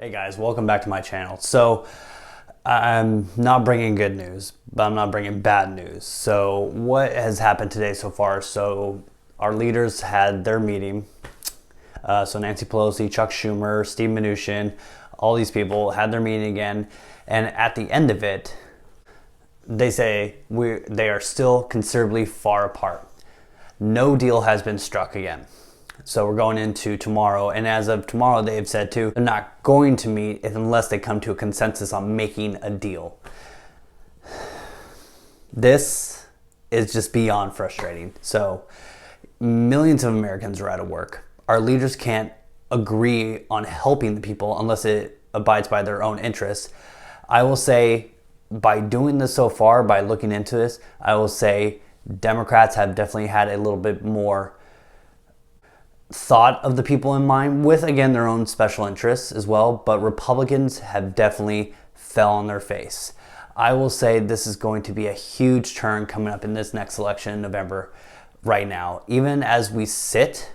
Hey guys, welcome back to my channel. So I'm not bringing good news, but I'm not bringing bad news. So what has happened today so far? So our leaders had their meeting. So Nancy Pelosi, Chuck Schumer, Steve Mnuchin, all these people had their meeting again. And at the end of it, they say they are still considerably far apart. No deal has been struck again. So we're going into tomorrow, and as of tomorrow, they've said too, they're not going to meet unless they come to a consensus on making a deal. This is just beyond frustrating. So millions of Americans are out of work. Our leaders can't agree on helping the people unless it abides by their own interests. I will say, by doing this so far, by looking into this, I will say Democrats have definitely had a little bit more thought of the people in mind, with again their own special interests as well, but Republicans have definitely fell on their face. I will say this is going to be a huge turn coming up in this next election in November. Right now, even as we sit,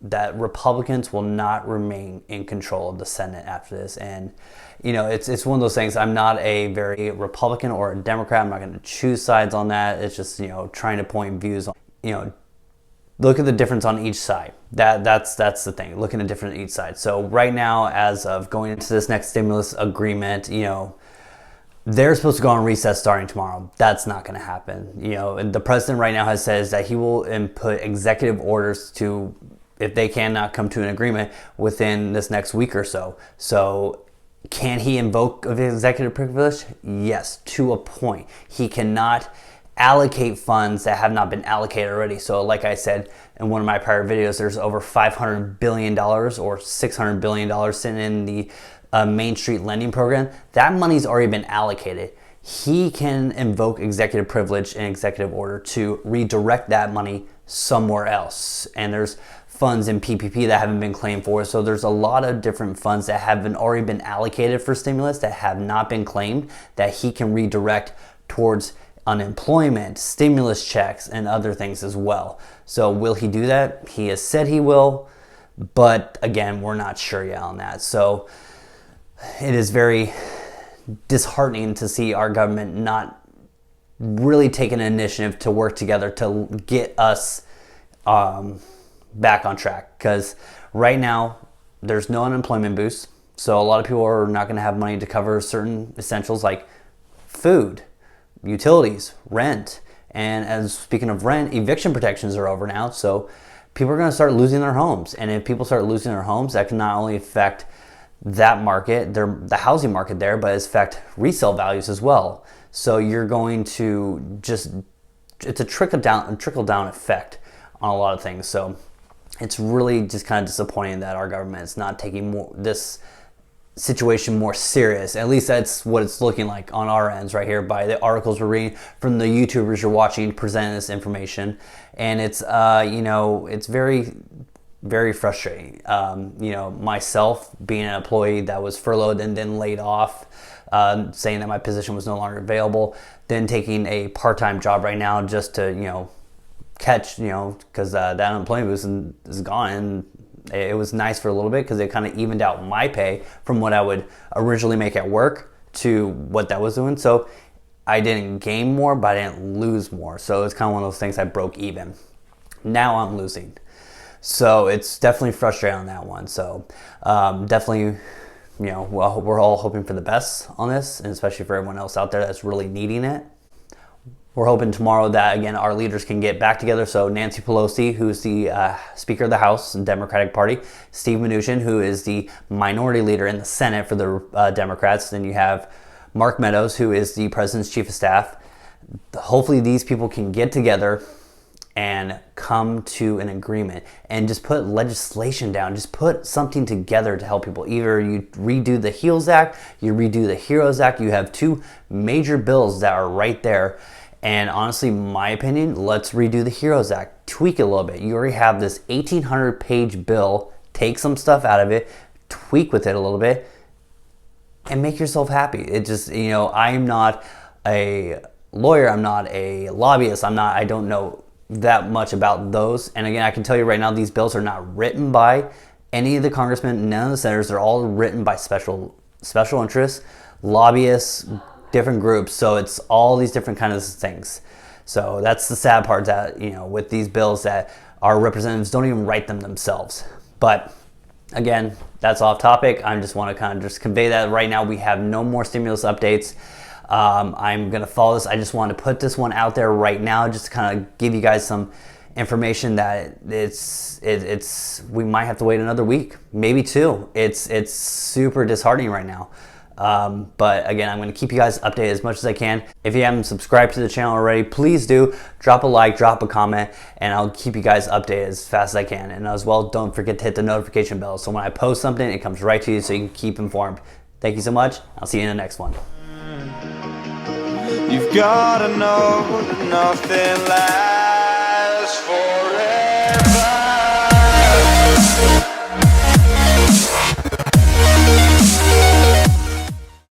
that Republicans will not remain in control of the Senate after this. And you know, it's one of those things. I'm not a very Republican or a Democrat. I'm not going to choose sides on that. It's just, you know, trying to point views on, you know, look at the difference on each side. That's the thing, looking at different on each side. So right now, as of going into this next stimulus agreement, you know, they're supposed to go on recess starting tomorrow. That's not going to happen. You know, the president right now has says that he will input executive orders to, if they cannot come to an agreement within this next week or so. So can he invoke of executive privilege? Yes, to a point. He cannot allocate funds that have not been allocated already. So like I said in one of my prior videos, there's over $500 billion or $600 billion sitting in the Main Street lending program. That money's already been allocated. He can invoke executive privilege and executive order to redirect that money somewhere else. And there's funds in PPP that haven't been claimed for. So there's a lot of different funds that have already been allocated for stimulus that have not been claimed that he can redirect towards unemployment, stimulus checks, and other things as well. So will he do that? He has said he will, but again, we're not sure yet on that. So it is very disheartening to see our government not really take an initiative to work together to get us back on track. Because right now, there's no unemployment boost. So a lot of people are not going to have money to cover certain essentials like food, utilities, rent. And as speaking of rent, eviction protections are over now. So people are going to start losing their homes. And if people start losing their homes, that can not only affect that market, the housing market there, but affect resale values as well. So you're going to just, it's a trickle down effect on a lot of things. So it's really just kind of disappointing that our government is not taking this situation more serious. At least that's what it's looking like on our ends right here by the articles we're reading from the YouTubers you're watching presenting this information. And it's you know, it's very, very frustrating. You know, myself being an employee that was furloughed and then laid off, saying that my position was no longer available, then taking a part-time job right now just to, you know, catch, you know, because that unemployment boost is gone. And it was nice for a little bit because it kind of evened out my pay from what I would originally make at work to what that was doing. So I didn't gain more, but I didn't lose more. So it's kind of one of those things I broke even. Now I'm losing. So it's definitely frustrating on that one. So definitely, you know, well, we're all hoping for the best on this, and especially for everyone else out there that's really needing it. We're hoping tomorrow that, again, our leaders can get back together. So Nancy Pelosi, who's the Speaker of the House, Democratic Party, Steve Mnuchin, who is the minority leader in the Senate for the Democrats. Then you have Mark Meadows, who is the President's Chief of Staff. Hopefully these people can get together and come to an agreement and just put legislation down, just put something together to help people. Either you redo the HEALS Act, you redo the HEROES Act. You have two major bills that are right there. And honestly, my opinion, let's redo the HEROES Act, tweak it a little bit. You already have this 1,800-page bill, take some stuff out of it, tweak with it a little bit, and make yourself happy. It just, you know, I'm not a lawyer, I'm not a lobbyist, I don't know that much about those. And again, I can tell you right now, these bills are not written by any of the congressmen, none of the senators. They're all written by special interests, lobbyists, different groups. So it's all these different kinds of things. So that's the sad part, that, you know, with these bills, that our representatives don't even write them themselves. But again, that's off topic. I just want to kind of just convey that right now we have no more stimulus updates. I'm going to follow this. I just want to put this one out there right now, just to kind of give you guys some information that we might have to wait another week, maybe two. It's super disheartening right now. But again, I'm going to keep you guys updated as much as I can. If you haven't subscribed to the channel already, please do. Drop a like, drop a comment, and I'll keep you guys updated as fast as I can. And as well, don't forget to hit the notification bell, so when I post something, it comes right to you, so you can keep informed. Thank you so much. I'll see you in the next one. You've gotta know that nothing lasts.